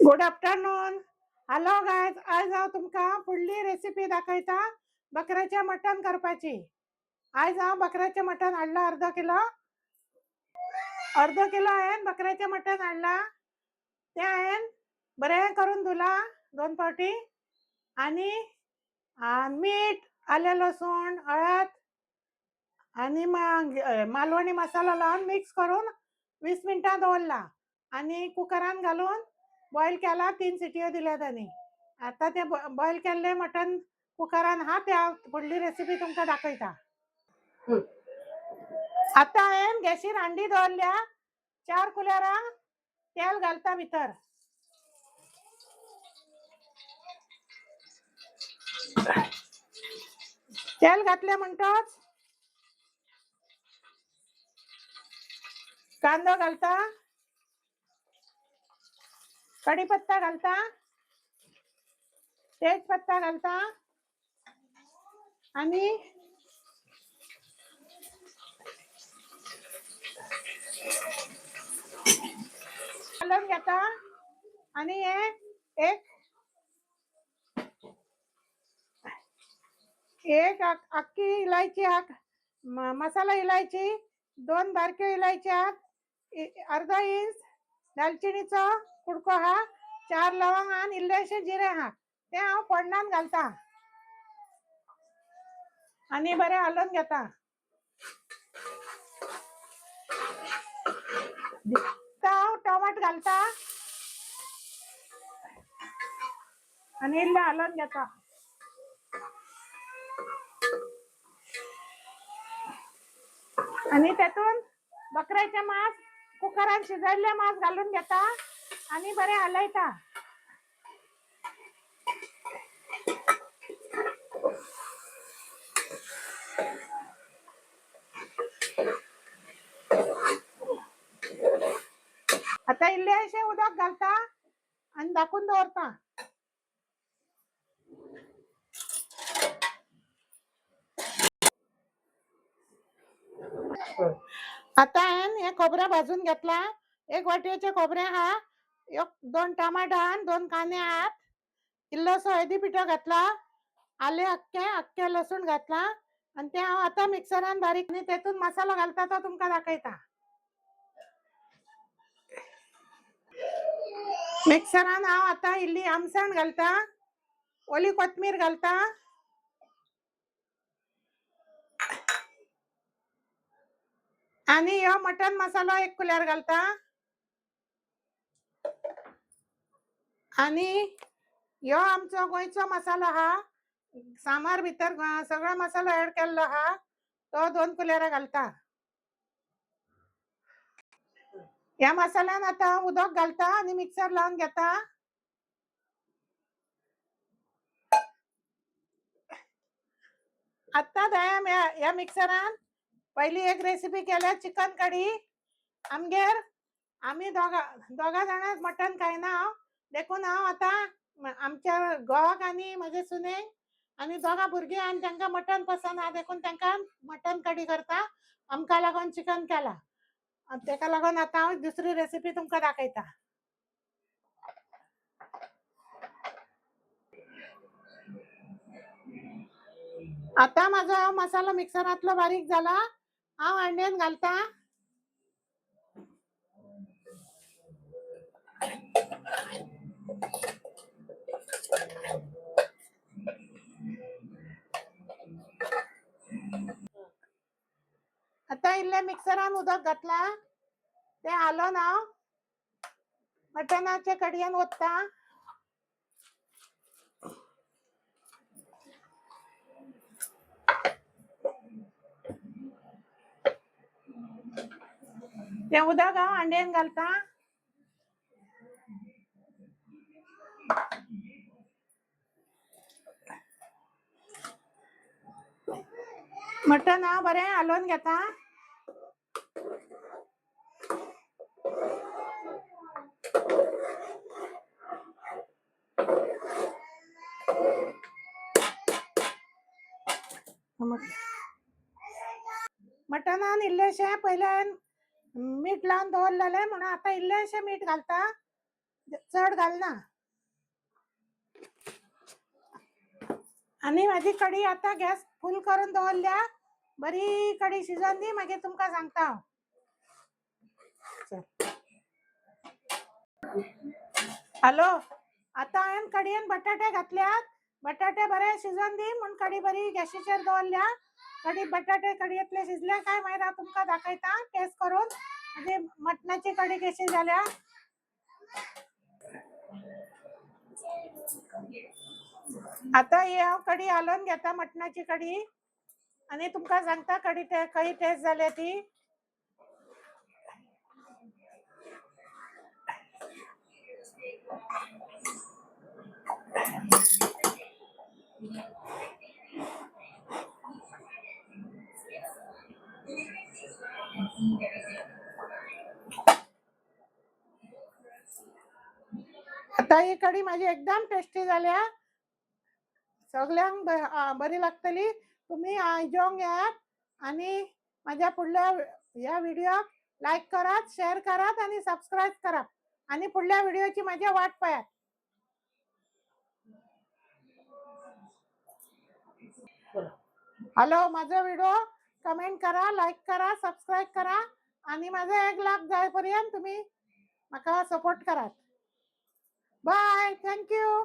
Good afternoon. Hello guys, आज हांव तुमकां फुडली रेसिपी दाखयता बकऱ्याचे मटण करपाची. आज हांव बकऱ्याचे मटण हाडला अर्ध किलो हांवें बकऱ्याचे मटण हाडला. तें हांवें बरें करून धुला 2 फावटी आनी मीठ, आलें लसूण, हळद आनी मालवणी मसाला लावन मिक्स करून 20 मिनटां दवरला आनी कुकरान घालून बॉईल केला. 3 सिटयो दिल्या तांणी. आता ते बॉईल केल्ले मटण कुकरान हा ते फुडली रेसिपी तुमकां दाखयता. आता हांवें गॅसीर हांडी दवरल्या. 4 कुलेरां तेल घालता भितर. तेल घातले म्हणटच कांदो घालता, कढीपत्ता घालता, तेजपत्ता घालता आणि घालून घेता आणि हे एक अख्खी इलायची, मसाला इलायची, 2 बारक्यो इलायच्या, अर्धा इंच दालचिनीचो कुडको हा, 4 लवंग आणि इल्लेशे जिरे हा. ते हांव फोडणान घालता आणि बरें हलवून घेता. हांव टमाट घालता आणि इल्लें हलवून घेता. आणि तेतून बकऱ्याचे मांस, कुकरान शिजयल्ले मांस घालून घेता आणि बरें हलयता. आता इल्लेशे उदक घालता आणि धाकून दवरता. आता हांवें हे खोबरें भाजून घेतला. 1 वाटयेचे खोबरें हा, 2 टमाटा आनी 2 कांदे आहात, इल्लोसो हळदी पिठो घातला, आले अख्खे लसूण घातला आणि ते हांव आता मिक्सरान बारीक आणि तेतून मसाला घालता तो तुमकां दाखयता. मिक्सरान हांव आता इल्ली आमसण घालता, ओली कोथमीर घालता आणि ह्यो मटन मसालो 1 कुलेर घालता आणि ह्यो आमचो गोंयचो मसालो हा. सामार भितर सगळो मसालो ऍड केल्लो हा, तो 2 कुलेरां घालता. ह्या मसाल्यान आता उदक घालता आणि मिक्सर लावन घेता. आता ह्या मिक्सरान पहिली एक रेसिपी केल्या चिकन कढी. आमगेर आम्ही दोगा जाणां मटण खायना देखून हांव आता आमच्या घोवाक आनी म्हजे सुनेक आनी 2 भुरगीं आनी तांकां मटण पसंद आहा देखून तांकां मटण कढी करता. आमकां लागून चिकन केला. तेका लागून आता हांव दुसरी रेसिपी तुमकां दाखयता. आता माझा मसाला मिक्सरांतलो बारीक झाला. हांव हांडेन घालता. आता इल्ले मिक्सरान उदक घातला, ते हालोवन हांव मटणाचे कढयेन ओतता. ते उदक हांव हांडेन घालता. मटण हांव बरें हालोवन घेता. मटणान इल्लेशे पयले मीठ लावन दवरलेले म्हणून आता इल्लेशे मीठ घालता चढ घाल ना. आणि माझी कढी आता गॅस फुल करून दवरल्या. बरी कढी शिजून दी, मागीर तुमकां सांगता हांव. हॅलो, आता हांवें कढयेन बटाटे घातल्यात. बटाटे बरे शिजून दी म्हणून कढी बरी गॅशीचेर दवरल्या. कढी बटाटे कढयेतले शिजले काय मागीर हांव तुमकां दाखयता टेस्ट करून म्हणजे मटणाची कढी कशी जाल्या. आता ही हांव कढी हालोवन घेता, मटणाची कढी, आणि तुमकां सांगता कढी कशी टेस्ट जाल्या ती. आता ही कढी माझी एकदम टेस्टी जाल्या. सगळ्यांक बरी लागतली. तुम्ही आयजोंक येयात आणि माझ्या पुढल्या ह्या व्हिडिओक लाईक करात, शेअर करात आणि सबस्क्राईब करात आणि पुढल्या व्हिडिओची माझ्या वाट पळयात. हॅलो, माझा व्हिडिओ कमेंट करा, लाईक करा, सबस्क्राईब करा आणि माझा 1 लाख जायपर्यंत तुम्ही म्हाका सपोर्ट करात. Bye, thank you.